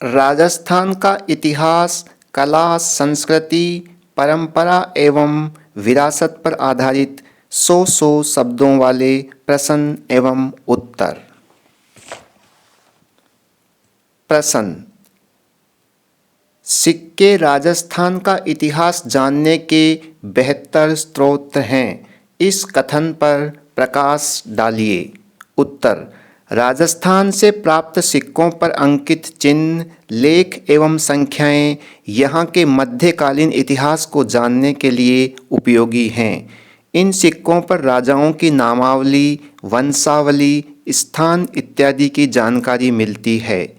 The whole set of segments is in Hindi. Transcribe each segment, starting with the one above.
राजस्थान का इतिहास, कला, संस्कृति, परंपरा एवं विरासत पर आधारित 100 शब्दों वाले प्रश्न एवं उत्तर। प्रश्न। सिक्के राजस्थान का इतिहास जानने के बेहतर स्रोत हैं, इस कथन पर प्रकाश डालिए। उत्तर। राजस्थान से प्राप्त सिक्कों पर अंकित चिन्ह, लेख एवं संख्याएं यहाँ के मध्यकालीन इतिहास को जानने के लिए उपयोगी हैं। इन सिक्कों पर राजाओं की नामावली, वंशावली, स्थान इत्यादि की जानकारी मिलती है।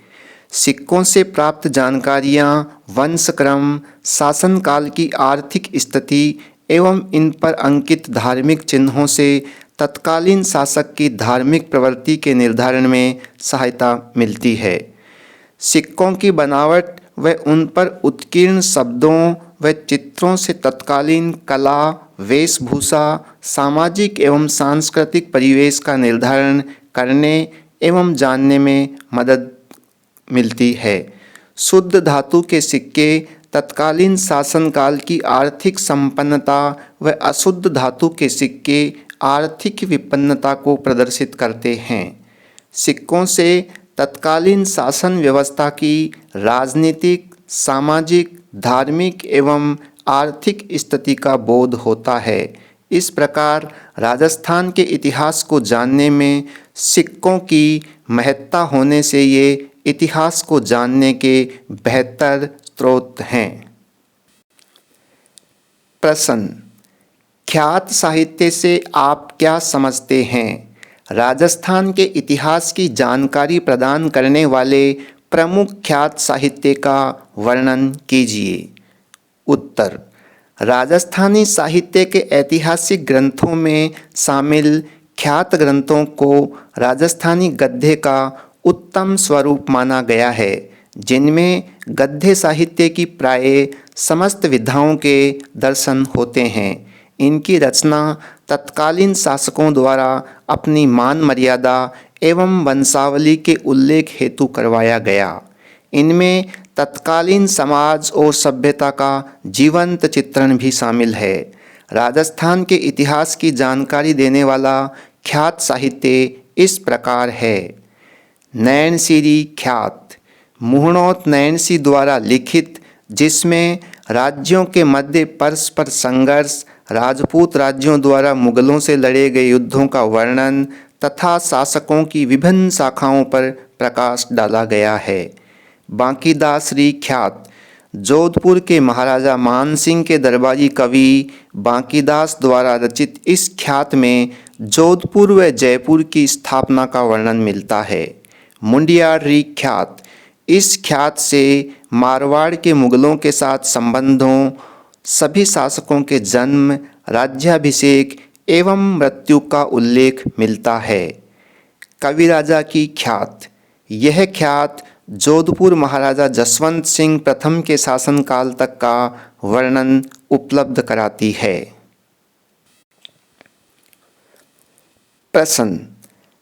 सिक्कों से प्राप्त जानकारियाँ वंशक्रम, शासनकाल की आर्थिक स्थिति एवं इन पर अंकित धार्मिक चिन्हों से तत्कालीन शासक की धार्मिक प्रवृत्ति के निर्धारण में सहायता मिलती है। सिक्कों की बनावट व उन पर उत्कीर्ण शब्दों व चित्रों से तत्कालीन कला, वेशभूषा, सामाजिक एवं सांस्कृतिक परिवेश का निर्धारण करने एवं जानने में मदद मिलती है। शुद्ध धातु के सिक्के तत्कालीन शासनकाल की आर्थिक संपन्नता व अशुद्ध धातु के सिक्के आर्थिक विपन्नता को प्रदर्शित करते हैं। सिक्कों से तत्कालीन शासन व्यवस्था की राजनीतिक, सामाजिक, धार्मिक एवं आर्थिक स्थिति का बोध होता है। इस प्रकार राजस्थान के इतिहास को जानने में सिक्कों की महत्ता होने से ये इतिहास को जानने के बेहतर स्रोत हैं। प्रश्न। ख्यात साहित्य से आप क्या समझते हैं? राजस्थान के इतिहास की जानकारी प्रदान करने वाले प्रमुख ख्यात साहित्य का वर्णन कीजिए। उत्तर। राजस्थानी साहित्य के ऐतिहासिक ग्रंथों में शामिल ख्यात ग्रंथों को राजस्थानी गद्य का उत्तम स्वरूप माना गया है, जिनमें गद्य साहित्य की प्राय समस्त विधाओं के दर्शन होते हैं। इनकी रचना तत्कालीन शासकों द्वारा अपनी मान मर्यादा एवं वंशावली के उल्लेख हेतु करवाया गया। इनमें तत्कालीन समाज और सभ्यता का जीवंत चित्रण भी शामिल है। राजस्थान के इतिहास की जानकारी देने वाला ख्यात साहित्य इस प्रकार है। नैनसीरी ख्यात, मुहणोत नैनसी द्वारा लिखित, जिसमें राज्यों के मध्य परस्पर संघर्ष, राजपूत राज्यों द्वारा मुगलों से लड़े गए युद्धों का वर्णन तथा शासकों की विभिन्न शाखाओं पर प्रकाश डाला गया है। बांकीदासरी ख्यात, जोधपुर के महाराजा मानसिंह के दरबारी कवि बांकीदास द्वारा रचित इस ख्यात में जोधपुर व जयपुर की स्थापना का वर्णन मिलता है। मुंडियारी ख्यात, इस ख्यात से मारवाड़ के मुगलों के साथ संबंधों, सभी शासकों के जन्म, राज्याभिषेक एवं मृत्यु का उल्लेख मिलता है। कविराजा की ख्यात, यह ख्यात जोधपुर महाराजा जसवंत सिंह प्रथम के शासनकाल तक का वर्णन उपलब्ध कराती है। प्रश्न।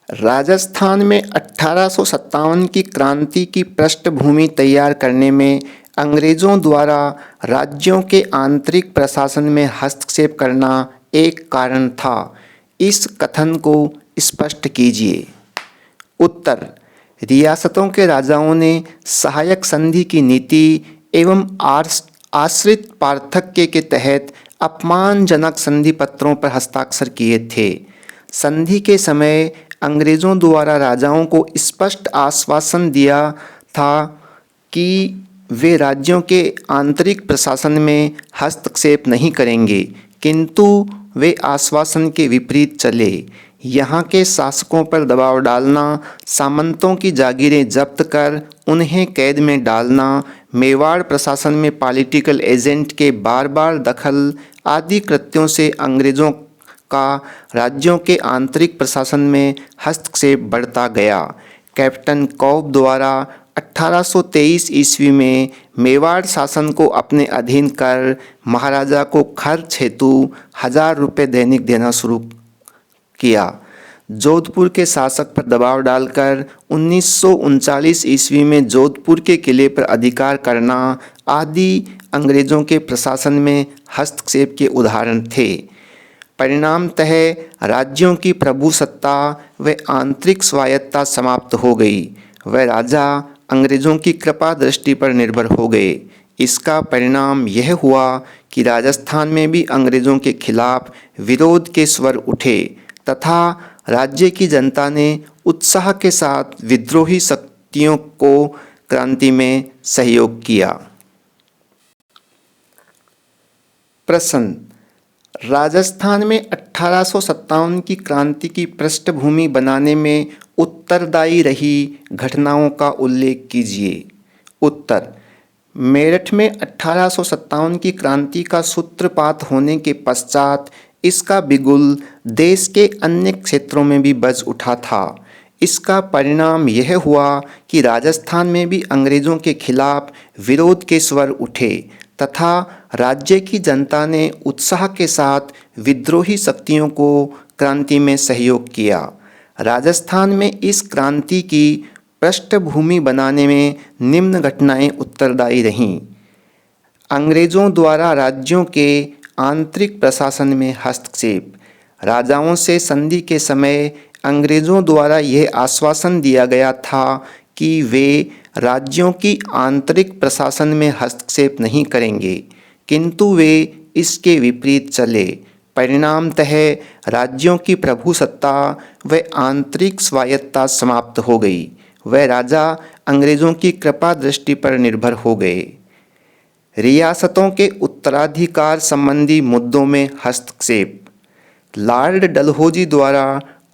राजस्थान में 1857 की क्रांति की पृष्ठभूमि तैयार करने में अंग्रेजों द्वारा राज्यों के आंतरिक प्रशासन में हस्तक्षेप करना एक कारण था। इस कथन को स्पष्ट कीजिए। उत्तर। रियासतों के राजाओं ने सहायक संधि की नीति एवं आश्रित पार्थक्य के तहत अपमानजनक संधि पत्रों पर हस्ताक्षर किए थे। संधि के समय अंग्रेजों द्वारा राजाओं को स्पष्ट आश्वासन दिया था कि वे राज्यों के आंतरिक प्रशासन में हस्तक्षेप नहीं करेंगे, किंतु वे आश्वासन के विपरीत चले। यहाँ के शासकों पर दबाव डालना, सामंतों की जागीरें जब्त कर उन्हें कैद में डालना, मेवाड़ प्रशासन में पॉलिटिकल एजेंट के बार बार दखल आदि कृत्यों से अंग्रेजों का राज्यों के आंतरिक प्रशासन में हस्तक्षेप बढ़ता गया। कैप्टन कौब द्वारा 1823 ईस्वी में मेवाड़ शासन को अपने अधीन कर महाराजा को खर्च हेतु 1000 रुपये दैनिक देना शुरू किया। जोधपुर के शासक पर दबाव डालकर 1939 ईस्वी में जोधपुर के किले पर अधिकार करना आदि अंग्रेजों के प्रशासन में हस्तक्षेप के उदाहरण थे। परिणामतः राज्यों की प्रभुसत्ता व आंतरिक स्वायत्तता समाप्त हो गई व राजा अंग्रेजों की कृपा दृष्टि पर निर्भर हो गए। इसका परिणाम यह हुआ कि राजस्थान में भी अंग्रेजों के खिलाफ विरोध के स्वर उठे तथा राज्य की जनता ने उत्साह के साथ विद्रोही शक्तियों को क्रांति में सहयोग किया। प्रश्न, राजस्थान में 1857 की क्रांति की पृष्ठभूमि बनाने में उत्तरदायी रही घटनाओं का उल्लेख कीजिए। उत्तर, मेरठ में 1857 की क्रांति का सूत्रपात होने के पश्चात इसका बिगुल देश के अन्य क्षेत्रों में भी बज उठा था। इसका परिणाम यह हुआ कि राजस्थान में भी अंग्रेजों के खिलाफ विरोध के स्वर उठे तथा राज्य की जनता ने उत्साह के साथ विद्रोही शक्तियों को क्रांति में सहयोग किया। राजस्थान में इस क्रांति की पृष्ठभूमि बनाने में निम्न घटनाएं उत्तरदायी रहीं। अंग्रेजों द्वारा राज्यों के आंतरिक प्रशासन में हस्तक्षेप। राजाओं से संधि के समय अंग्रेजों द्वारा यह आश्वासन दिया गया था कि वे राज्यों की आंतरिक प्रशासन में हस्तक्षेप नहीं करेंगे, किंतु वे इसके विपरीत चले। परिणामतः राज्यों की प्रभुसत्ता व आंतरिक स्वायत्तता समाप्त हो गई व राजा अंग्रेजों की कृपा दृष्टि पर निर्भर हो गए। रियासतों के उत्तराधिकार संबंधी मुद्दों में हस्तक्षेप। लॉर्ड डलहौजी द्वारा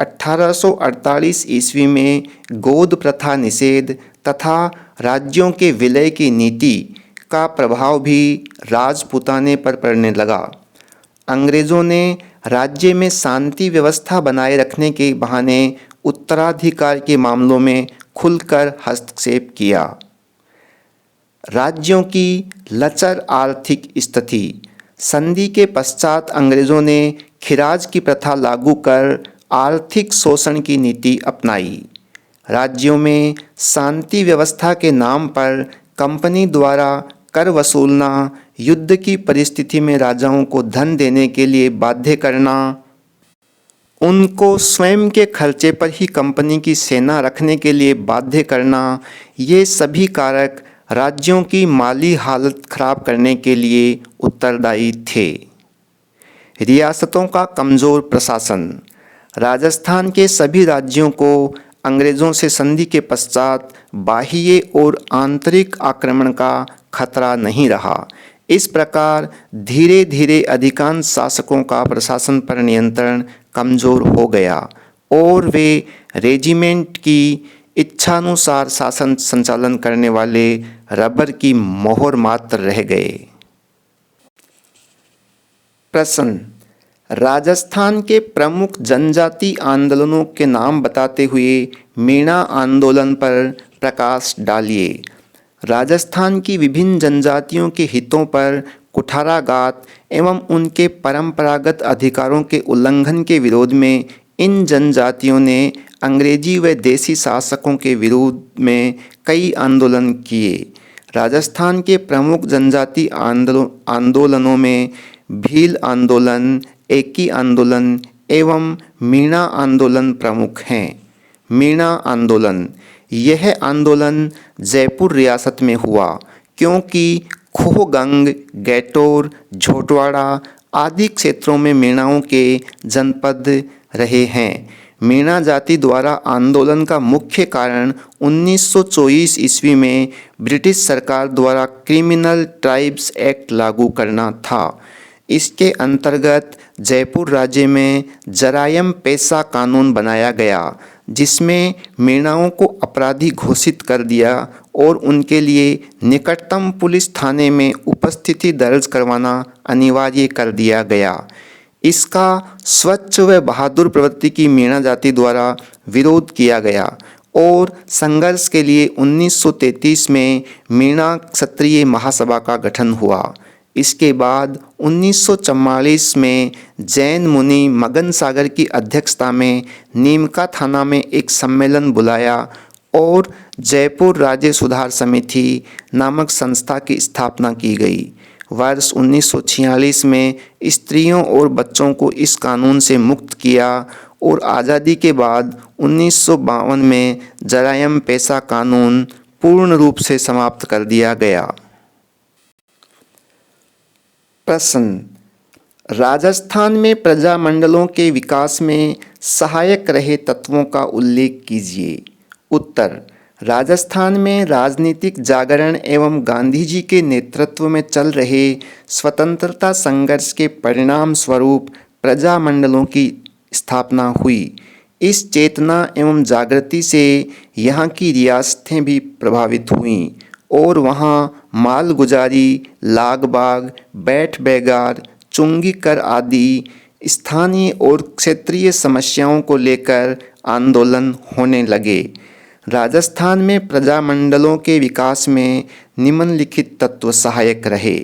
1848 ईस्वी में गोद प्रथा निषेध तथा राज्यों के विलय की नीति का प्रभाव भी राजपूताने पर पड़ने लगा। अंग्रेजों ने राज्य में शांति व्यवस्था बनाए रखने के बहाने उत्तराधिकार के मामलों में खुलकर हस्तक्षेप किया। राज्यों की लचर आर्थिक स्थिति। संधि के पश्चात अंग्रेजों ने खिराज की प्रथा लागू कर आर्थिक शोषण की नीति अपनाई। राज्यों में शांति व्यवस्था के नाम पर कंपनी द्वारा कर वसूलना, युद्ध की परिस्थिति में राजाओं को धन देने के लिए बाध्य करना, उनको स्वयं के खर्चे पर ही कंपनी की सेना रखने के लिए बाध्य करना, ये सभी कारक राज्यों की माली हालत खराब करने के लिए उत्तरदायी थे। रियासतों का कमज़ोर प्रशासन। राजस्थान के सभी राज्यों को अंग्रेज़ों से संधि के पश्चात बाह्य और आंतरिक आक्रमण का खतरा नहीं रहा। इस प्रकार धीरे धीरे अधिकांश शासकों का प्रशासन पर नियंत्रण कमज़ोर हो गया और वे रेजिमेंट की इच्छानुसार शासन संचालन करने वाले रबर की मोहर मात्र रह गए। प्रश्न, राजस्थान के प्रमुख जनजाति आंदोलनों के नाम बताते हुए मीणा आंदोलन पर प्रकाश डालिए। राजस्थान की विभिन्न जनजातियों के हितों पर कुठाराघात एवं उनके परंपरागत अधिकारों के उल्लंघन के विरोध में इन जनजातियों ने अंग्रेजी व देसी शासकों के विरोध में कई आंदोलन किए। राजस्थान के प्रमुख जनजाति आंदोलनों में भील आंदोलन, एकी आंदोलन एवं मीणा आंदोलन प्रमुख हैं। मीणा आंदोलन। यह आंदोलन जयपुर रियासत में हुआ क्योंकि खोहगंग, गैटोर, झोटवाड़ा आदि क्षेत्रों में मीणाओं के जनपद रहे हैं। मीणा जाति द्वारा आंदोलन का मुख्य कारण 1924 ईस्वी में ब्रिटिश सरकार द्वारा क्रिमिनल ट्राइब्स एक्ट लागू करना था। इसके अंतर्गत जयपुर राज्य में जरायम पेशा कानून बनाया गया, जिसमें मीणाओं को अपराधी घोषित कर दिया और उनके लिए निकटतम पुलिस थाने में उपस्थिति दर्ज करवाना अनिवार्य कर दिया गया। इसका स्वच्छ व बहादुर प्रवृत्ति की मीणा जाति द्वारा विरोध किया गया और संघर्ष के लिए 1933 में मीणा क्षत्रिय महासभा का गठन हुआ। इसके बाद 1944 में जैन मुनि मगन सागर की अध्यक्षता में नीमका थाना में एक सम्मेलन बुलाया और जयपुर राज्य सुधार समिति नामक संस्था की स्थापना की गई। वर्ष 1946 में स्त्रियों और बच्चों को इस कानून से मुक्त किया और आज़ादी के बाद 1952 में जरायम पेशा कानून पूर्ण रूप से समाप्त कर दिया गया। प्रश्न, राजस्थान में प्रजामंडलों के विकास में सहायक रहे तत्वों का उल्लेख कीजिए। उत्तर, राजस्थान में राजनीतिक जागरण एवं गांधी जी के नेतृत्व में चल रहे स्वतंत्रता संघर्ष के परिणाम स्वरूप प्रजामंडलों की स्थापना हुई। इस चेतना एवं जागृति से यहाँ की रियासतें भी प्रभावित हुईं और वहाँ मालगुजारी, लागबाग, बैठ बैगार, चुंगी कर आदि स्थानीय और क्षेत्रीय समस्याओं को लेकर आंदोलन होने लगे। राजस्थान में प्रजामंडलों के विकास में निम्नलिखित तत्व सहायक रहे।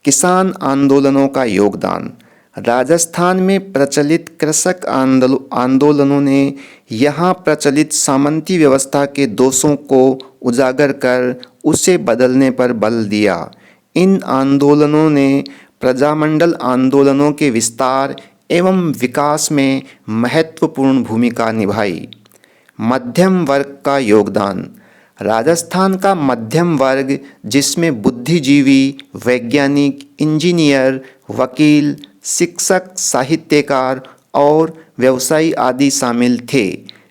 किसान आंदोलनों का योगदान। राजस्थान में प्रचलित कृषक आंदोलनों ने यहाँ प्रचलित सामंती व्यवस्था के दोषों को उजागर कर उसे बदलने पर बल दिया। इन आंदोलनों ने प्रजामंडल आंदोलनों के विस्तार एवं विकास में महत्वपूर्ण भूमिका निभाई। मध्यम वर्ग का योगदान। राजस्थान का मध्यम वर्ग, जिसमें बुद्धिजीवी, वैज्ञानिक, इंजीनियर, वकील, शिक्षक, साहित्यकार और व्यवसायी आदि शामिल थे,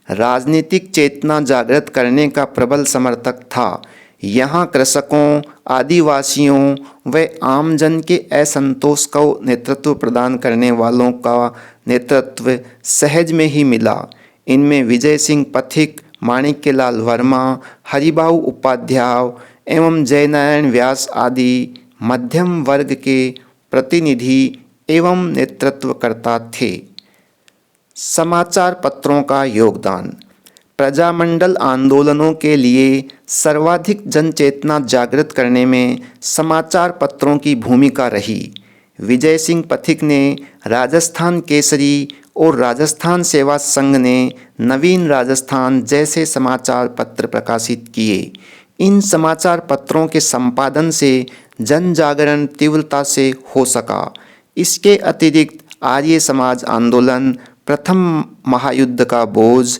राजनीतिक चेतना जागृत करने का प्रबल समर्थक था। यहाँ कृषकों, आदिवासियों व आमजन के असंतोष को नेतृत्व प्रदान करने वालों का नेतृत्व सहज में ही मिला। इनमें विजय सिंह पथिक, माणिक्यलाल वर्मा, हरिभाऊ उपाध्याय एवं जयनारायण व्यास आदि मध्यम वर्ग के प्रतिनिधि एवं नेतृत्वकर्ता थे। समाचार पत्रों का योगदान। प्रजामंडल आंदोलनों के लिए सर्वाधिक जनचेतना जागृत करने में समाचार पत्रों की भूमिका रही। विजय सिंह पथिक ने राजस्थान केसरी और राजस्थान सेवा संघ ने नवीन राजस्थान जैसे समाचार पत्र प्रकाशित किए। इन समाचार पत्रों के संपादन से जन जागरण तीव्रता से हो सका। इसके अतिरिक्त आर्य समाज आंदोलन, प्रथम महायुद्ध का बोझ,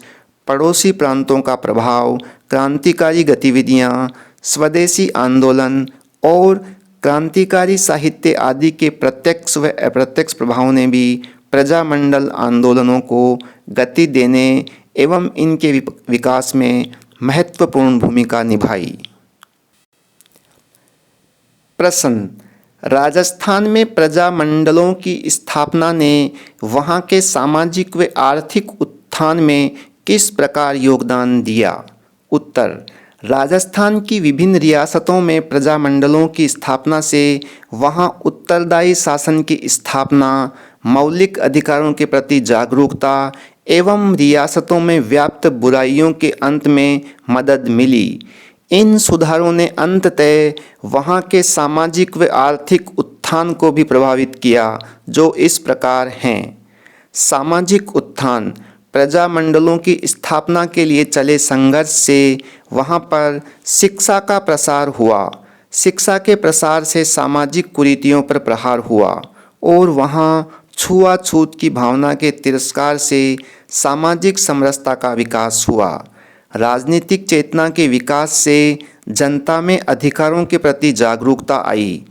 पड़ोसी प्रांतों का प्रभाव, क्रांतिकारी गतिविधियां, स्वदेशी आंदोलन और क्रांतिकारी साहित्य आदि के प्रत्यक्ष व अप्रत्यक्ष प्रभाव ने भी प्रजामंडल आंदोलनों को गति देने एवं इनके विकास में महत्वपूर्ण भूमिका निभाई। प्रश्न, राजस्थान में प्रजामंडलों की स्थापना ने वहाँ के सामाजिक व आर्थिक उत्थान में किस प्रकार योगदान दिया? उत्तर, राजस्थान की विभिन्न रियासतों में प्रजामंडलों की स्थापना से वहाँ उत्तरदायी शासन की स्थापना, मौलिक अधिकारों के प्रति जागरूकता एवं रियासतों में व्याप्त बुराइयों के अंत में मदद मिली। इन सुधारों ने अंततः वहाँ के सामाजिक व आर्थिक उत्थान को भी प्रभावित किया, जो इस प्रकार हैं। सामाजिक उत्थान। प्रजामंडलों की स्थापना के लिए चले संघर्ष से वहाँ पर शिक्षा का प्रसार हुआ। शिक्षा के प्रसार से सामाजिक कुरीतियों पर प्रहार हुआ और वहाँ छुआछूत की भावना के तिरस्कार से सामाजिक समरसता का विकास हुआ। राजनीतिक चेतना के विकास से जनता में अधिकारों के प्रति जागरूकता आई।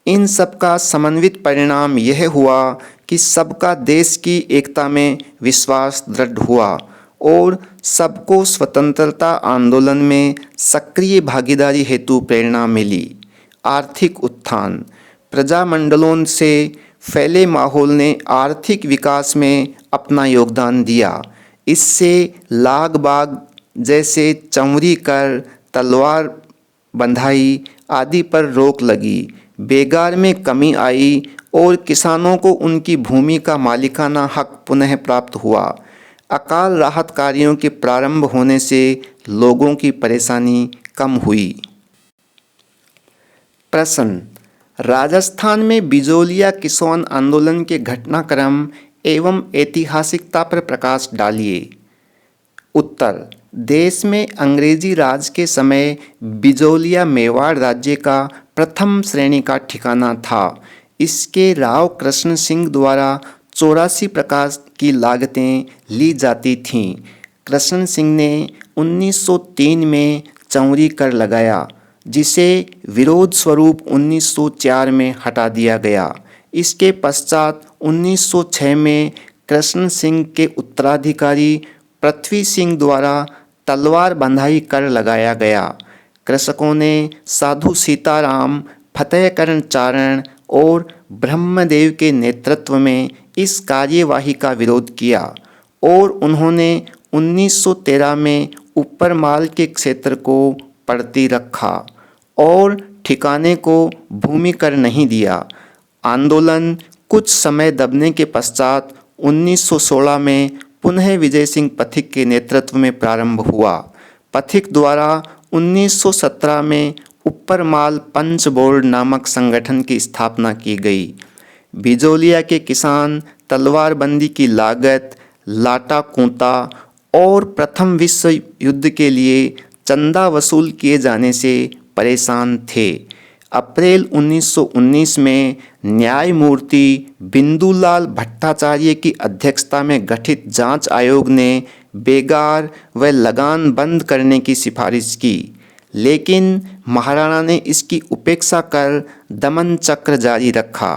इन सब का समन्वित परिणाम यह हुआ कि सबका देश की एकता में विश्वास दृढ़ हुआ और सबको स्वतंत्रता आंदोलन में सक्रिय भागीदारी हेतु प्रेरणा मिली। आर्थिक उत्थान। प्रजामंडलों से फैले माहौल ने आर्थिक विकास में अपना योगदान दिया। इससे लाग बाग जैसे चंवरी कर, तलवार बंधाई आदि पर रोक लगी, बेगार में कमी आई और किसानों को उनकी भूमि का मालिकाना हक पुनः प्राप्त हुआ। अकाल राहत कार्यों के प्रारंभ होने से लोगों की परेशानी कम हुई। प्रश्न, राजस्थान में बिजोलिया किसान आंदोलन के घटनाक्रम एवं ऐतिहासिकता पर प्रकाश डालिए। उत्तर, देश में अंग्रेजी राज के समय बिजोलिया मेवाड़ राज्य का प्रथम श्रेणी का ठिकाना था। इसके राव कृष्ण सिंह द्वारा 84 प्रकार की लागतें ली जाती थीं। कृष्ण सिंह ने 1903 में चौरी कर लगाया, जिसे विरोध स्वरूप 1904 में हटा दिया गया। इसके पश्चात 1906 में कृष्ण सिंह के उत्तराधिकारी पृथ्वी सिंह द्वारा तलवार बंधाई कर लगाया गया। कृषकों ने साधु सीताराम, फतेहकरण चारण और ब्रह्मदेव के नेतृत्व में इस कार्यवाही का विरोध किया और उन्होंने 1913 में ऊपरमाल के क्षेत्र को पड़ती रखा और ठिकाने को भूमि कर नहीं दिया। आंदोलन कुछ समय दबने के पश्चात 1916 में पुनः विजय सिंह पथिक के नेतृत्व में प्रारंभ हुआ। पथिक द्वारा 1917 में ऊपरमाल पंच बोर्ड नामक संगठन की स्थापना की गई। बिजोलिया के किसान तलवारबंदी की लागत, लाटा कूंता और प्रथम विश्व युद्ध के लिए चंदा वसूल किए जाने से परेशान थे। अप्रैल 1919 में न्यायमूर्ति बिंदुलाल भट्टाचार्य की अध्यक्षता में गठित जांच आयोग ने बेगार व लगान बंद करने की सिफारिश की, लेकिन महाराणा ने इसकी उपेक्षा कर दमन चक्र जारी रखा।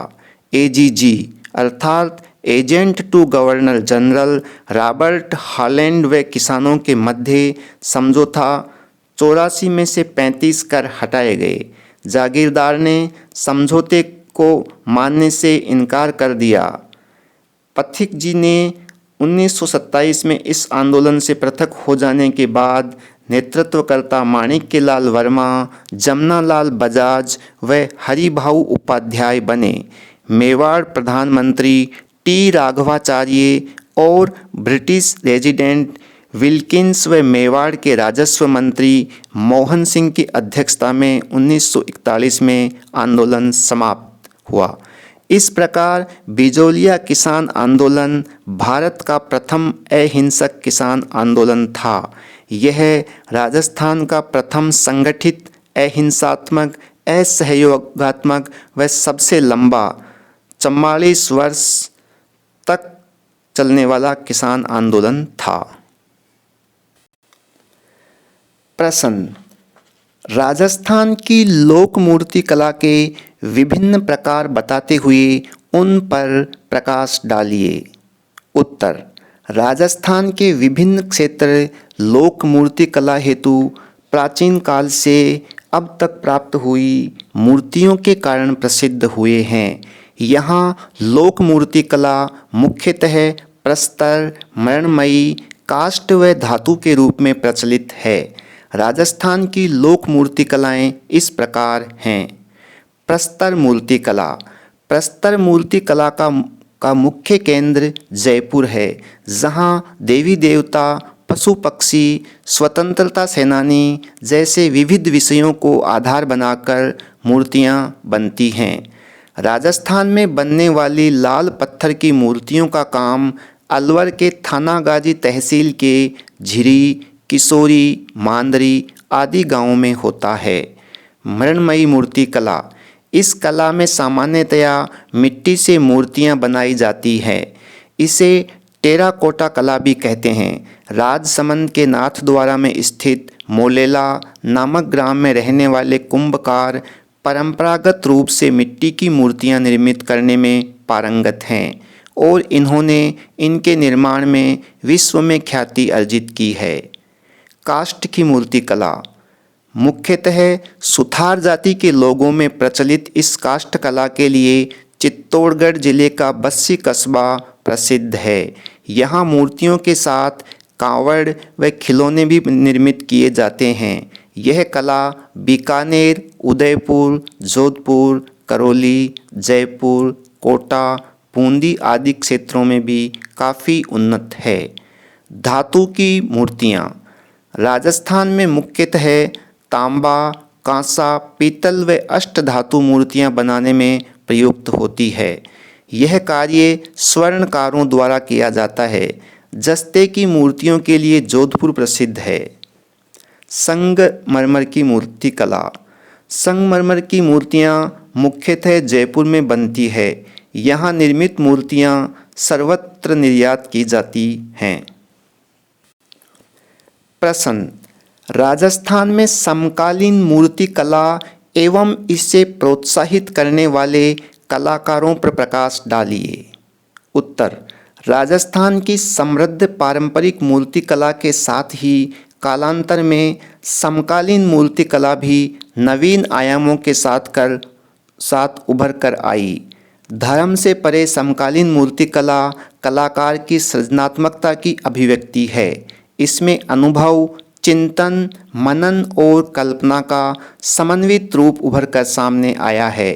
एजीजी अर्थात agent to governor general Robert Holland व किसानों के मध्य समझौता 84 में से 35 कर हटाए गए। जागीरदार ने समझौते को मानने से इनकार कर दिया। पथिक जी ने 1927 में इस आंदोलन से पृथक हो जाने के बाद नेतृत्वकर्ता माणिक्यलाल वर्मा, जमनालाल बजाज व हरिभाऊ उपाध्याय बने। मेवाड़ प्रधानमंत्री टी राघवाचार्य और ब्रिटिश रेजिडेंट विल्किंस व मेवाड़ के राजस्व मंत्री मोहन सिंह की अध्यक्षता में 1941 में आंदोलन समाप्त हुआ। इस प्रकार बिजोलिया किसान आंदोलन भारत का प्रथम अहिंसक किसान आंदोलन था। यह राजस्थान का प्रथम संगठित अहिंसात्मक, असहयोगात्मक व सबसे लंबा 44 वर्ष तक चलने वाला किसान आंदोलन था। प्रश्न, राजस्थान की लोक मूर्ति कला के विभिन्न प्रकार बताते हुए उन पर प्रकाश डालिए। उत्तर, राजस्थान के विभिन्न क्षेत्र लोक मूर्ति कला हेतु प्राचीन काल से अब तक प्राप्त हुई मूर्तियों के कारण प्रसिद्ध हुए हैं। यहाँ लोक मूर्ति कला मुख्यतः प्रस्तर, मृण्मयी, काष्ठ व धातु के रूप में प्रचलित है। राजस्थान की लोक मूर्ति कलाएँ इस प्रकार हैं। प्रस्तर मूर्ति कला। प्रस्तर मूर्ति कला का मुख्य केंद्र जयपुर है, जहाँ देवी देवता, पशु पक्षी, स्वतंत्रता सेनानी जैसे विविध विषयों को आधार बनाकर मूर्तियाँ बनती हैं। राजस्थान में बनने वाली लाल पत्थर की मूर्तियों का काम अलवर के थानागाजी तहसील के झिरी, किशोरी, मांदरी आदि गांवों में होता है। मृण्मयी मूर्ति कला। इस कला में सामान्यतया मिट्टी से मूर्तियां बनाई जाती हैं। इसे टेराकोटा कला भी कहते हैं। राजसमंद के नाथद्वारा में स्थित मोलेला नामक ग्राम में रहने वाले कुंभकार परंपरागत रूप से मिट्टी की मूर्तियां निर्मित करने में पारंगत हैं और इन्होंने इनके निर्माण में विश्व में ख्याति अर्जित की है। काष्ठ की मूर्ति कला। मुख्यतः सुथार जाति के लोगों में प्रचलित इस काष्ठ कला के लिए चित्तौड़गढ़ जिले का बस्सी कस्बा प्रसिद्ध है। यहाँ मूर्तियों के साथ कांवड़ व खिलौने भी निर्मित किए जाते हैं। यह कला बीकानेर, उदयपुर, जोधपुर, करौली, जयपुर, कोटा, बूंदी आदि क्षेत्रों में भी काफ़ी उन्नत है। धातु की मूर्तियाँ। राजस्थान में मुख्यतः तांबा, कांसा, पीतल व अष्टधातु मूर्तियां बनाने में प्रयुक्त होती है। यह कार्य स्वर्णकारों द्वारा किया जाता है। जस्ते की मूर्तियों के लिए जोधपुर प्रसिद्ध है। संगमरमर की मूर्ति कला। संगमरमर की मूर्तियां मुख्यतः जयपुर में बनती है। यहाँ निर्मित मूर्तियां सर्वत्र निर्यात की जाती हैं। प्रश्न, राजस्थान में समकालीन मूर्ति कला एवं इसे प्रोत्साहित करने वाले कलाकारों पर प्रकाश डालिए। उत्तर, राजस्थान की समृद्ध पारंपरिक मूर्ति कला के साथ ही कालांतर में समकालीन मूर्ति कला भी नवीन आयामों के साथ उभर कर आई। धर्म से परे समकालीन मूर्ति कला कलाकार की सृजनात्मकता की अभिव्यक्ति है। इसमें अनुभव, चिंतन, मनन और कल्पना का समन्वित रूप उभर कर सामने आया है।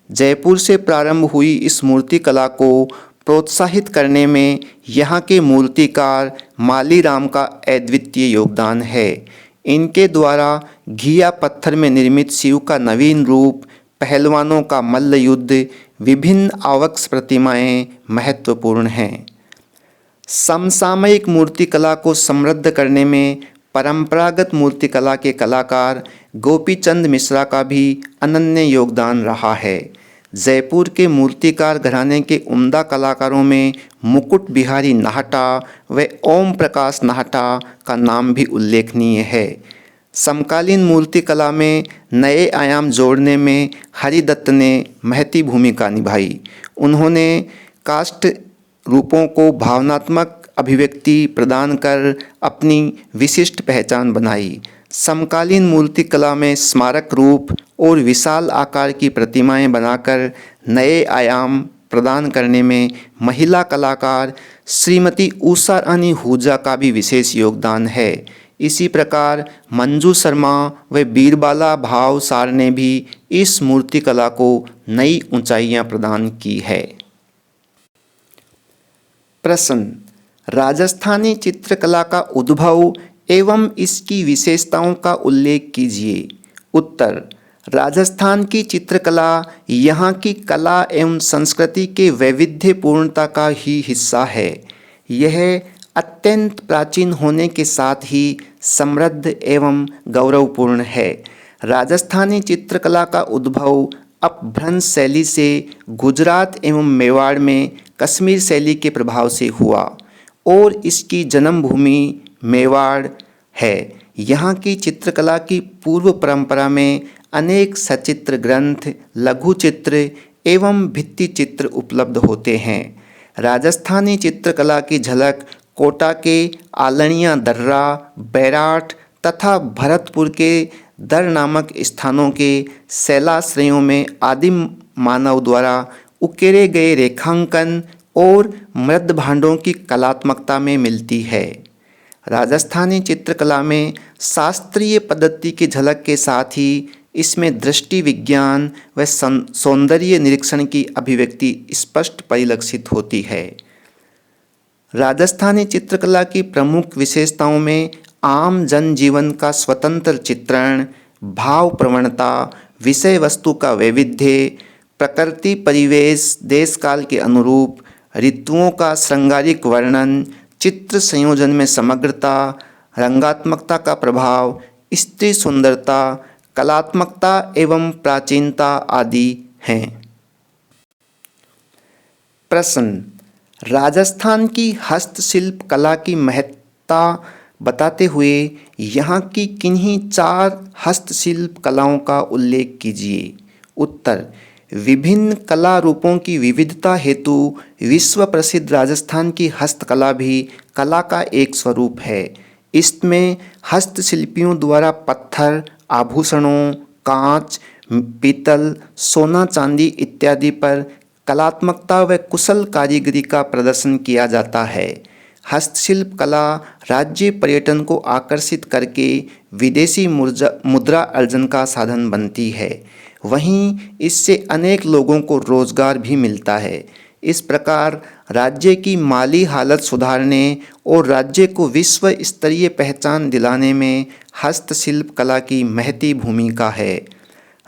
जयपुर से प्रारंभ हुई इस मूर्ति कला को प्रोत्साहित करने में यहाँ के मूर्तिकार माली राम का अद्वितीय योगदान है। इनके द्वारा घिया पत्थर में निर्मित शिव का नवीन रूप, पहलवानों का मल्ल युद्ध, विभिन्न आवक्स प्रतिमाएं महत्वपूर्ण हैं। समसामयिक मूर्ति कला को समृद्ध करने में परंपरागत मूर्ति कला के कलाकार गोपीचंद मिश्रा का भी अनन्य योगदान रहा है। जयपुर के मूर्तिकार घराने के उम्दा कलाकारों में मुकुट बिहारी नाहटा व ओम प्रकाश नाहटा का नाम भी उल्लेखनीय है। समकालीन मूर्ति कला में नए आयाम जोड़ने में हरिदत्त ने महती भूमिका निभाई। उन्होंने काष्ठ रूपों को भावनात्मक अभिव्यक्ति प्रदान कर अपनी विशिष्ट पहचान बनाई। समकालीन मूर्ति कला में स्मारक रूप और विशाल आकार की प्रतिमाएं बनाकर नए आयाम प्रदान करने में महिला कलाकार श्रीमती उषा रानी हुजा का भी विशेष योगदान है। इसी प्रकार मंजू शर्मा व बीरबाला भावसार ने भी इस मूर्ति कला को नई ऊंचाइयां प्रदान की है। प्रश्न, राजस्थानी चित्रकला का उद्भव एवं इसकी विशेषताओं का उल्लेख कीजिए। उत्तर, राजस्थान की चित्रकला यहाँ की कला एवं संस्कृति के वैविध्यपूर्णता का ही हिस्सा है। यह अत्यंत प्राचीन होने के साथ ही समृद्ध एवं गौरवपूर्ण है। राजस्थानी चित्रकला का उद्भव अपभ्रंश शैली से गुजरात एवं मेवाड़ में कश्मीर शैली के प्रभाव से हुआ और इसकी जन्मभूमि मेवाड़ है। यहाँ की चित्रकला की पूर्व परंपरा में अनेक सचित्र ग्रंथ, लघु चित्र एवं भित्ति चित्र उपलब्ध होते हैं। राजस्थानी चित्रकला की झलक कोटा के आलणिया दर्रा, बैराठ तथा भरतपुर के दर नामक स्थानों के शैलाश्रयों में आदिम मानव द्वारा उकेरे गए रेखांकन और मृद भांडों की कलात्मकता में मिलती है। राजस्थानी चित्रकला में शास्त्रीय पद्धति की झलक के साथ ही इसमें दृष्टि विज्ञान व सौंदर्य निरीक्षण की अभिव्यक्ति स्पष्ट परिलक्षित होती है। राजस्थानी चित्रकला की प्रमुख विशेषताओं में आम जनजीवन का स्वतंत्र चित्रण, भाव प्रवणता, विषय वस्तु का वैविध्य, प्रकृति परिवेश देश काल के अनुरूप, ऋतुओं का श्रृंगारिक वर्णन, चित्र संयोजन में समग्रता, रंगात्मकता का प्रभाव, स्त्री सुंदरता, कलात्मकता एवं प्राचीनता आदि हैं। प्रश्न, राजस्थान की हस्तशिल्प कला की महत्ता बताते हुए यहाँ की किन्हीं 4 हस्तशिल्प कलाओं का उल्लेख कीजिए। उत्तर, विभिन्न कला रूपों की विविधता हेतु विश्व प्रसिद्ध राजस्थान की हस्तकला भी कला का एक स्वरूप है। इसमें हस्तशिल्पियों द्वारा पत्थर, आभूषणों, कांच, पीतल, सोना चांदी इत्यादि पर कलात्मकता व कुशल कारीगरी का प्रदर्शन किया जाता है। हस्तशिल्प कला राज्य पर्यटन को आकर्षित करके विदेशी मुद्रा अर्जन का साधन बनती है। वहीं इससे अनेक लोगों को रोजगार भी मिलता है। इस प्रकार राज्य की माली हालत सुधारने और राज्य को विश्व स्तरीय पहचान दिलाने में हस्तशिल्प कला की महती भूमिका है।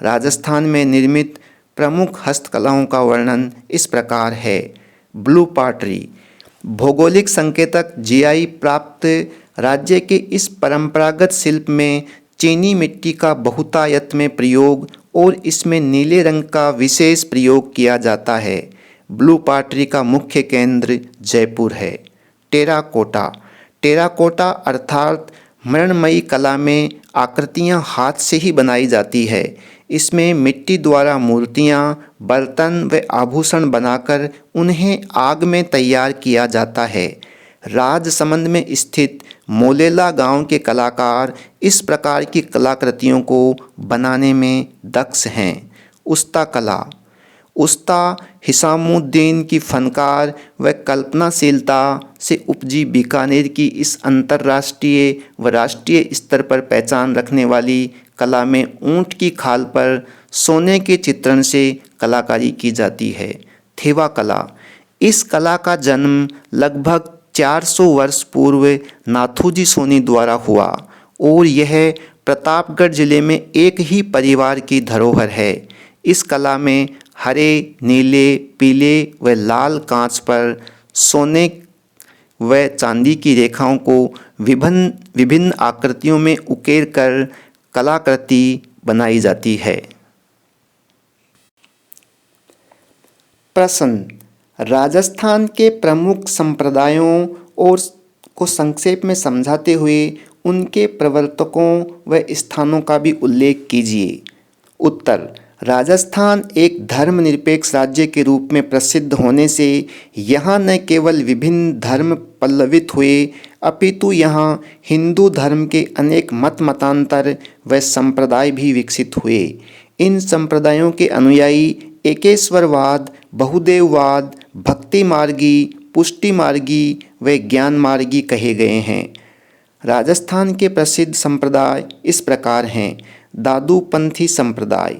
राजस्थान में निर्मित प्रमुख हस्तकलाओं का वर्णन इस प्रकार है। ब्लू पॉटरी, भौगोलिक संकेतक जीआई प्राप्त राज्य के इस परंपरागत शिल्प में चीनी मिट्टी का बहुतायत में प्रयोग और इसमें नीले रंग का विशेष प्रयोग किया जाता है। ब्लू पॉटरी का मुख्य केंद्र जयपुर है। टेराकोटा, टेराकोटा अर्थात मृण्मयी कला में आकृतियां हाथ से ही बनाई जाती है। इसमें मिट्टी द्वारा मूर्तियां, बर्तन व आभूषण बनाकर उन्हें आग में तैयार किया जाता है। राजसमंद में स्थित मोलेला गांव के कलाकार इस प्रकार की कलाकृतियों को बनाने में दक्ष हैं। उस्ता कला, उस्ता हिसामुद्दीन की फनकार व कल्पनाशीलता से उपजी बीकानेर की इस अंतर्राष्ट्रीय व राष्ट्रीय स्तर पर पहचान रखने वाली कला में ऊंट की खाल पर सोने के चित्रण से कलाकारी की जाती है। थेवा कला, इस कला का जन्म लगभग 400 वर्ष पूर्व नाथूजी सोनी द्वारा हुआ और यह प्रतापगढ़ जिले में एक ही परिवार की धरोहर है। इस कला में हरे, नीले, पीले व लाल कांच पर सोने व चांदी की रेखाओं को विभिन्न आकृतियों में उकेर कर कलाकृति बनाई जाती है। प्रश्न, राजस्थान के प्रमुख संप्रदायों और को संक्षेप में समझाते हुए उनके प्रवर्तकों व स्थानों का भी उल्लेख कीजिए। उत्तर, राजस्थान एक धर्मनिरपेक्ष राज्य के रूप में प्रसिद्ध होने से यहाँ न केवल विभिन्न धर्म पल्लवित हुए अपितु यहाँ हिंदू धर्म के अनेक मतांतर व संप्रदाय भी विकसित हुए। इन संप्रदायों के अनुयायी एकेश्वरवाद, बहुदेववाद, भक्ति मार्गी, पुष्टि मार्गी व ज्ञान मार्गी कहे गए हैं। राजस्थान के प्रसिद्ध संप्रदाय इस प्रकार हैं। दादूपंथी संप्रदाय,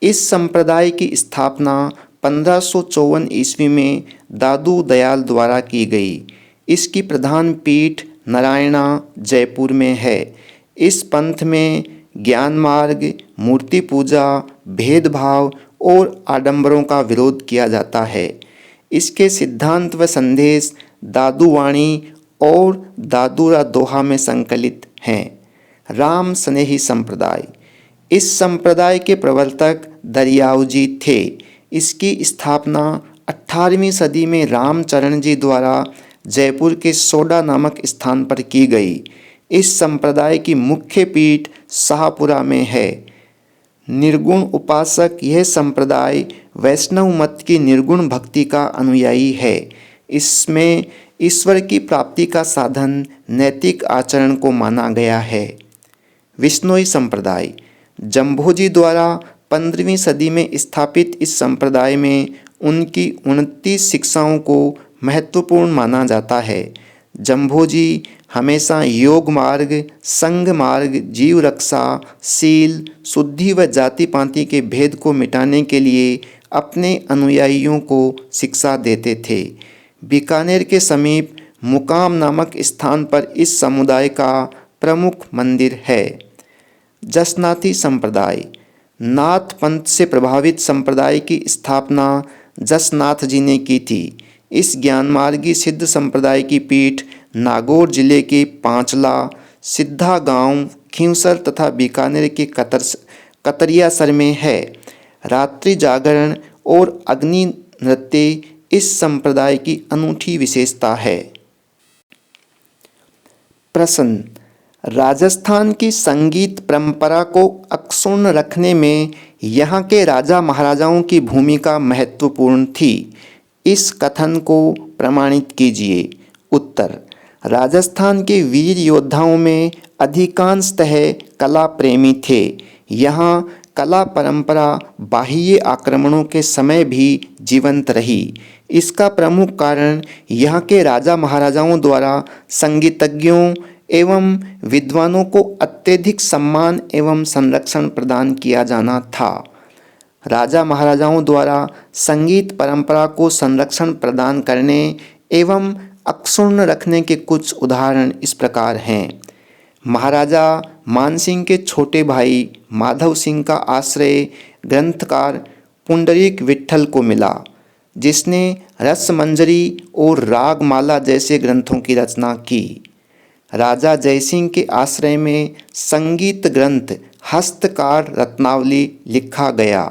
इस संप्रदाय की स्थापना 1554 ईस्वी में दादू दयाल द्वारा की गई। इसकी प्रधान पीठ नारायणा जयपुर में है। इस पंथ में ज्ञान मार्ग, मूर्ति पूजा, भेदभाव और आडंबरों का विरोध किया जाता है। इसके सिद्धांत व संदेश दादूवाणी और दादूरा दोहा में संकलित हैं। राम स्नेही संप्रदाय, इस संप्रदाय के प्रवर्तक दरियाव जी थे। इसकी स्थापना 18वीं सदी में रामचरण जी द्वारा जयपुर के सोडा नामक स्थान पर की गई। इस संप्रदाय की मुख्य पीठ शाहपुरा में है। निर्गुण उपासक, यह संप्रदाय वैष्णव मत की निर्गुण भक्ति का अनुयायी है। इसमें ईश्वर की प्राप्ति का साधन नैतिक आचरण को माना गया है। विश्नोई संप्रदाय, जम्भोजी द्वारा 15वीं सदी में स्थापित इस संप्रदाय में उनकी 29 शिक्षाओं को महत्वपूर्ण माना जाता है। जम्भोजी हमेशा योग मार्ग, संघ मार्ग, जीव रक्षा, शील, शुद्धि व जाति पाति के भेद को मिटाने के लिए अपने अनुयायियों को शिक्षा देते थे। बीकानेर के समीप मुकाम नामक स्थान पर इस समुदाय का प्रमुख मंदिर है। जसनाथी संप्रदाय, नाथ पंथ से प्रभावित संप्रदाय की स्थापना जसनाथ जी ने की थी। इस ज्ञानमार्गी सिद्ध संप्रदाय की पीठ नागौर जिले के पांचला, सिद्धा गांव, खींवसर तथा बीकानेर के कतरियासर में है। रात्रि जागरण और अग्नि नृत्य इस संप्रदाय की अनूठी विशेषता है। प्रश्न, राजस्थान की संगीत परंपरा को अक्षुण्ण रखने में यहाँ के राजा महाराजाओं की भूमिका महत्वपूर्ण थी। इस कथन को प्रमाणित कीजिए। उत्तर, राजस्थान के वीर योद्धाओं में अधिकांशतः कला प्रेमी थे। यहाँ कला परंपरा बाह्य आक्रमणों के समय भी जीवंत रही। इसका प्रमुख कारण यहाँ के राजा महाराजाओं द्वारा संगीतज्ञों एवं विद्वानों को अत्यधिक सम्मान एवं संरक्षण प्रदान किया जाना था। राजा महाराजाओं द्वारा संगीत परंपरा को संरक्षण प्रदान करने एवं अक्षुण्ण रखने के कुछ उदाहरण इस प्रकार हैं। महाराजा मानसिंह के छोटे भाई माधव सिंह का आश्रय ग्रंथकार पुंडरीक विट्ठल को मिला, जिसने रसमंजरी और रागमाला जैसे ग्रंथों की रचना की। राजा जयसिंह के आश्रय में संगीत ग्रंथ हस्तकार रत्नावली लिखा गया।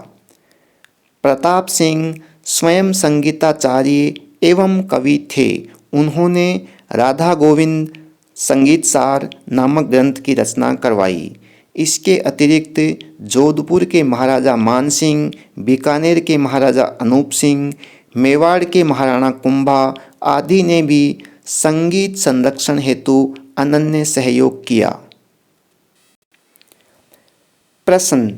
प्रताप सिंह स्वयं संगीताचार्य एवं कवि थे। उन्होंने राधा गोविंद संगीतसार नामक ग्रंथ की रचना करवाई। इसके अतिरिक्त जोधपुर के महाराजा मानसिंह, बीकानेर के महाराजा अनूप सिंह, मेवाड़ के महाराणा कुंभा आदि ने भी संगीत संरक्षण हेतु अनन्य सहयोग किया। प्रश्न,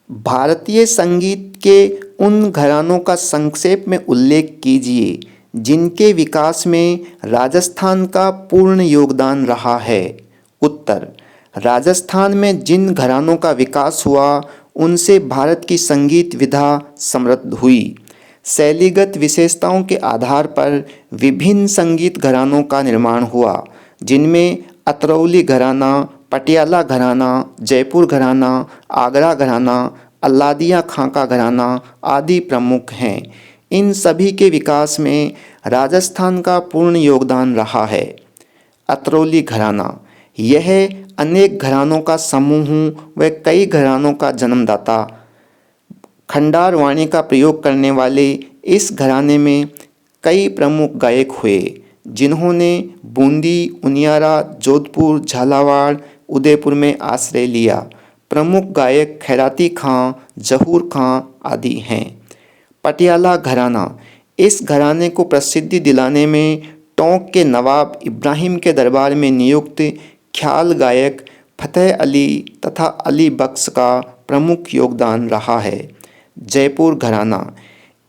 भारतीय संगीत के उन घरानों का संक्षेप में उल्लेख कीजिए जिनके विकास में राजस्थान का पूर्ण योगदान रहा है। उत्तर, राजस्थान में जिन घरानों का विकास हुआ उनसे भारत की संगीत विधा समृद्ध हुई। शैलीगत विशेषताओं के आधार पर विभिन्न संगीत घरानों का निर्माण हुआ, जिनमें अतरौली घराना, पटियाला घराना, जयपुर घराना, आगरा घराना, अल्लादिया खां का घराना आदि प्रमुख हैं। इन सभी के विकास में राजस्थान का पूर्ण योगदान रहा है। अतरौली घराना, यह अनेक घरानों का समूह व कई घरानों का जन्मदाता। खंडार वाणी का प्रयोग करने वाले इस घराने में कई प्रमुख गायक हुए, जिन्होंने बूंदी, उनियारा, जोधपुर, झालावाड़, उदयपुर में आश्रय लिया। प्रमुख गायक खैराती खां, जहूर खां आदि हैं। पटियाला घराना, इस घराने को प्रसिद्धि दिलाने में टोंक के नवाब इब्राहिम के दरबार में नियुक्त ख्याल गायक फतेह अली तथा अली बख्श का प्रमुख योगदान रहा है। जयपुर घराना,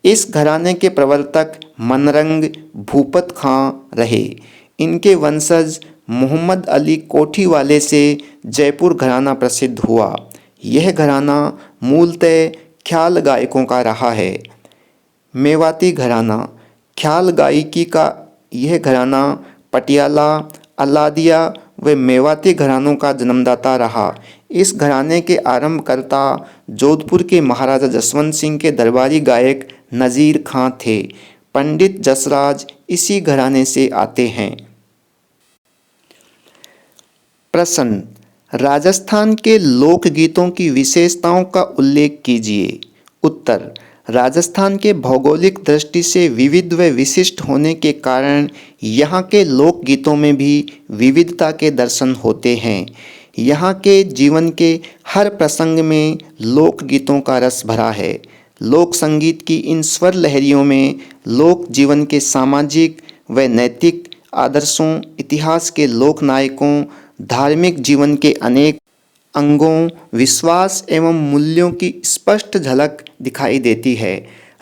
इस घराने के प्रवर्तक मनरंग भूपत खां रहे। इनके वंशज मोहम्मद अली कोठीवाले से जयपुर घराना प्रसिद्ध हुआ। यह घराना मूलतः ख्याल गायकों का रहा है। मेवाती घराना, ख्याल गायकी का यह घराना पटियाला, अल्लादिया व मेवाती घरानों का जन्मदाता रहा। इस घराने के आरंभकर्ता जोधपुर के महाराजा जसवंत सिंह के दरबारी गायक नज़ीर खां थे। पंडित जसराज इसी घराने से आते हैं। प्रश्न, राजस्थान के लोकगीतों की विशेषताओं का उल्लेख कीजिए। उत्तर, राजस्थान के भौगोलिक दृष्टि से विविध व विशिष्ट होने के कारण यहाँ के लोकगीतों में भी विविधता के दर्शन होते हैं। यहाँ के जीवन के हर प्रसंग में लोकगीतों का रस भरा है। लोक संगीत की इन स्वर लहरियों में लोक जीवन के सामाजिक व नैतिक आदर्शों, इतिहास के लोक नायकों, धार्मिक जीवन के अनेक अंगों, विश्वास एवं मूल्यों की स्पष्ट झलक दिखाई देती है।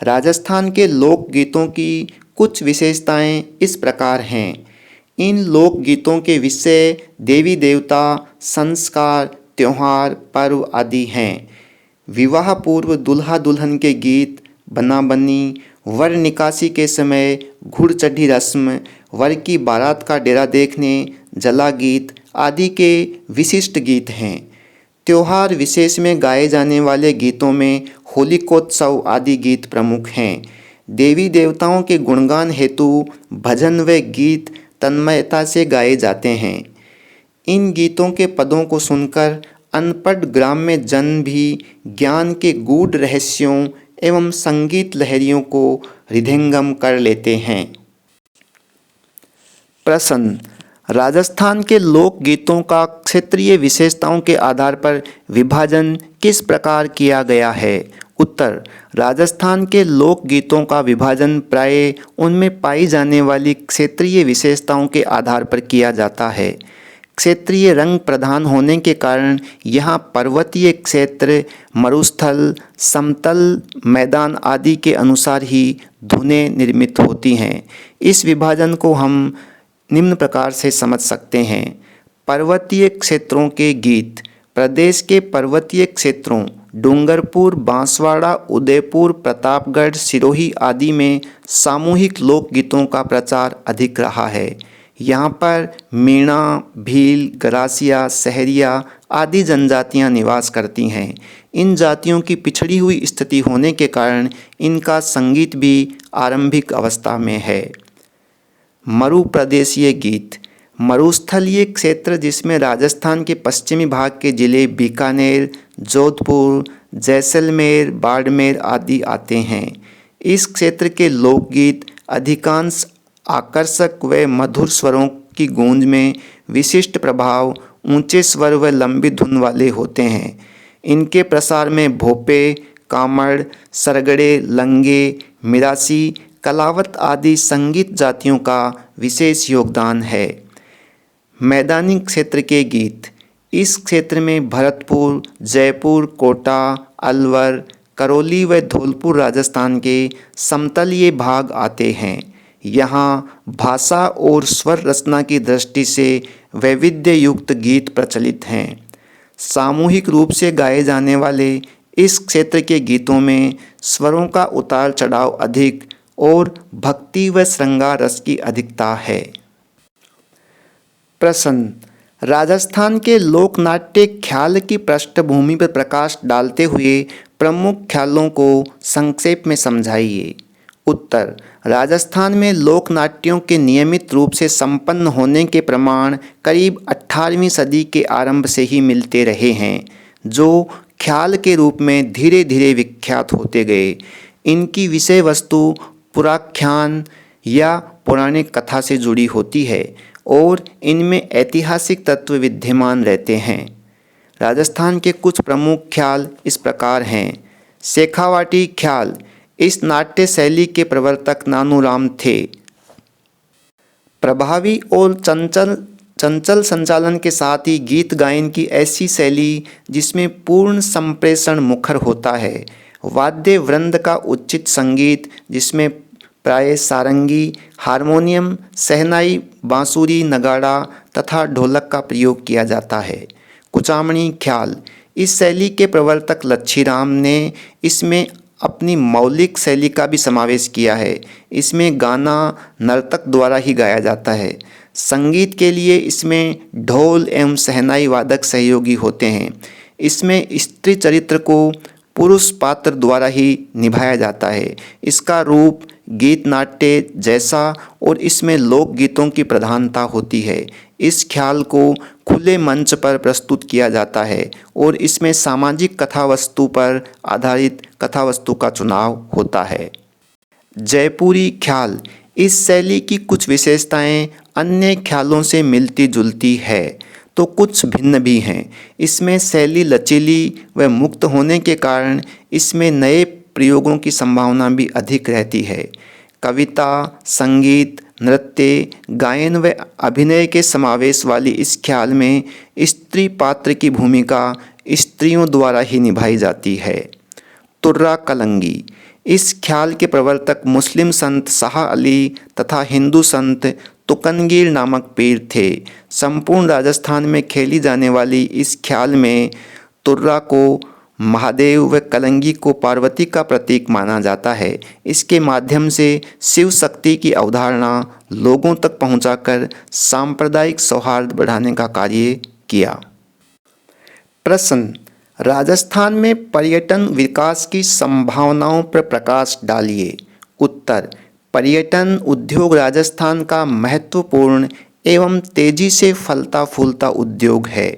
राजस्थान के लोकगीतों की कुछ विशेषताएं इस प्रकार हैं। इन लोकगीतों के विषय देवी देवता, संस्कार, त्योहार, पर्व आदि हैं। विवाह पूर्व दूल्हा दुल्हन के गीत, बना बनी, वर निकासी के समय घुड़ चढ़ी रस्म, वर की बारात का डेरा देखने, जला गीत आदि के विशिष्ट गीत हैं। त्योहार विशेष में गाए जाने वाले गीतों में होलिकोत्सव आदि गीत प्रमुख हैं। देवी देवताओं के गुणगान हेतु भजन व गीत तन्मयता से गाए जाते हैं। इन गीतों के पदों को सुनकर अनपढ़ ग्राम्य जन भी ज्ञान के गूढ़ रहस्यों एवं संगीत लहरियों को हृदयंगम कर लेते हैं। प्रश्न, राजस्थान के लोकगीतों का क्षेत्रीय विशेषताओं के आधार पर विभाजन किस प्रकार किया गया है। उत्तर, राजस्थान के लोकगीतों का विभाजन प्राय उनमें पाई जाने वाली क्षेत्रीय विशेषताओं के आधार पर किया जाता है। क्षेत्रीय रंग प्रधान होने के कारण यहाँ पर्वतीय क्षेत्र, मरुस्थल, समतल मैदान आदि के अनुसार ही धुनें निर्मित होती हैं। इस विभाजन को हम निम्न प्रकार से समझ सकते हैं। पर्वतीय क्षेत्रों के गीत प्रदेश के पर्वतीय क्षेत्रों डूंगरपुर, बांसवाड़ा, उदयपुर, प्रतापगढ़, सिरोही आदि में सामूहिक लोकगीतों का प्रचार अधिक रहा है। यहाँ पर मीणा, भील, गरासिया, सहरिया आदि जनजातियाँ निवास करती हैं। इन जातियों की पिछड़ी हुई स्थिति होने के कारण इनका संगीत भी आरंभिक अवस्था में है। मरुप्रदेशीय गीत। मरुस्थलीय क्षेत्र जिसमें राजस्थान के पश्चिमी भाग के जिले बीकानेर, जोधपुर, जैसलमेर, बाड़मेर आदि आते हैं। इस क्षेत्र के लोकगीत अधिकांश आकर्षक व मधुर स्वरों की गूंज में विशिष्ट प्रभाव, ऊंचे स्वर व लंबी धुन वाले होते हैं। इनके प्रसार में भोपे, कामड़, सरगड़े, लंगे, मिरासी, कलावत आदि संगीत जातियों का विशेष योगदान है। मैदानी क्षेत्र के गीत। इस क्षेत्र में भरतपुर, जयपुर, कोटा, अलवर, करौली व धौलपुर राजस्थान के समतलीय भाग आते हैं। यहाँ भाषा और स्वर रचना की दृष्टि से वैविध्य युक्त गीत प्रचलित हैं। सामूहिक रूप से गाए जाने वाले इस क्षेत्र के गीतों में स्वरों का उतार चढ़ाव अधिक और भक्ति व श्रृंगार रस की अधिकता है। प्रश्न। राजस्थान के लोकनाट्य ख्याल की पृष्ठभूमि पर प्रकाश डालते हुए प्रमुख ख्यालों को संक्षेप में समझाइए। उत्तर। राजस्थान में लोकनाट्यों के नियमित रूप से संपन्न होने के प्रमाण करीब 18वीं सदी के आरंभ से ही मिलते रहे हैं, जो ख्याल के रूप में धीरे धीरे विख्यात होते गए। इनकी विषय वस्तु पुराख्यान या पौराणिक कथा से जुड़ी होती है और इनमें ऐतिहासिक तत्व विद्यमान रहते हैं। राजस्थान के कुछ प्रमुख ख्याल इस प्रकार हैं। शेखावाटी ख्याल। इस नाट्य शैली के प्रवर्तक नानूराम थे। प्रभावी और चंचल संचालन के साथ ही गीत गायन की ऐसी शैली जिसमें पूर्ण संप्रेषण मुखर होता है। वाद्य वृंद का उचित संगीत जिसमें प्राय सारंगी, हारमोनियम, शहनाई, बांसुरी, नगाड़ा तथा ढोलक का प्रयोग किया जाता है। कुचामणी ख्याल। इस शैली के प्रवर्तक लच्छीराम ने इसमें अपनी मौलिक शैली का भी समावेश किया है। इसमें गाना नर्तक द्वारा ही गाया जाता है। संगीत के लिए इसमें ढोल एवं शहनाई वादक सहयोगी होते हैं। इसमें स्त्री चरित्र को पुरुष पात्र द्वारा ही निभाया जाता है। इसका रूप गीत नाट्य जैसा और इसमें लोकगीतों की प्रधानता होती है। इस ख्याल को खुले मंच पर प्रस्तुत किया जाता है और इसमें सामाजिक कथावस्तु पर आधारित कथावस्तु का चुनाव होता है। जयपुरी ख्याल। इस शैली की कुछ विशेषताएं अन्य ख्यालों से मिलती जुलती है तो कुछ भिन्न भी हैं। इसमें शैली लचीली व मुक्त होने के कारण इसमें नए प्रयोगों की संभावना भी अधिक रहती है। कविता, संगीत, नृत्य, गायन व अभिनय के समावेश वाली इस ख्याल में स्त्री पात्र की भूमिका स्त्रियों द्वारा ही निभाई जाती है। तुर्रा कलंगी। इस ख्याल के प्रवर्तक मुस्लिम संत शाह अली तथा हिंदू संत तुकनगीर नामक पीर थे। संपूर्ण राजस्थान में खेली जाने वाली इस ख्याल में तुर्रा को महादेव व कलंगी को पार्वती का प्रतीक माना जाता है। इसके माध्यम से शिव शक्ति की अवधारणा लोगों तक पहुंचाकर सांप्रदायिक सौहार्द बढ़ाने का कार्य किया। प्रश्न। राजस्थान में पर्यटन विकास की संभावनाओं पर प्रकाश डालिए। उत्तर। पर्यटन उद्योग राजस्थान का महत्वपूर्ण एवं तेजी से फलता फूलता उद्योग है।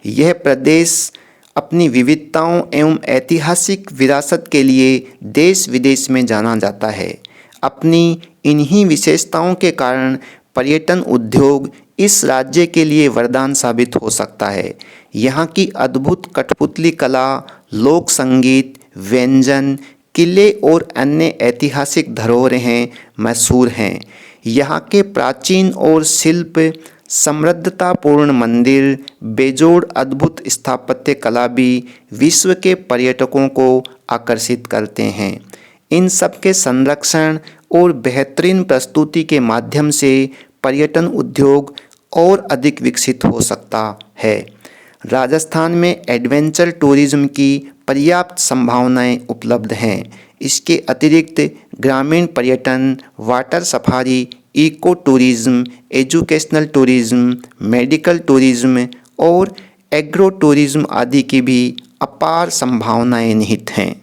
यह प्रदेश अपनी विविधताओं एवं ऐतिहासिक विरासत के लिए देश विदेश में जाना जाता है। अपनी इन्हीं विशेषताओं के कारण पर्यटन उद्योग इस राज्य के लिए वरदान साबित हो सकता है। यहाँ की अद्भुत कठपुतली कला, लोक संगीत, व्यंजन, किले और अन्य ऐतिहासिक धरोहरें मशहूर हैं। यहाँ के प्राचीन और शिल्प समृद्धतापूर्ण मंदिर, बेजोड़ अद्भुत स्थापत्य कला भी विश्व के पर्यटकों को आकर्षित करते हैं। इन सब के संरक्षण और बेहतरीन प्रस्तुति के माध्यम से पर्यटन उद्योग और अधिक विकसित हो सकता है। राजस्थान में एडवेंचर टूरिज्म की पर्याप्त संभावनाएं उपलब्ध हैं। इसके अतिरिक्त ग्रामीण पर्यटन, water safari, eco tourism, educational tourism, medical tourism और एग्रो टूरिज्म आदि की भी अपार संभावनाएं निहित हैं।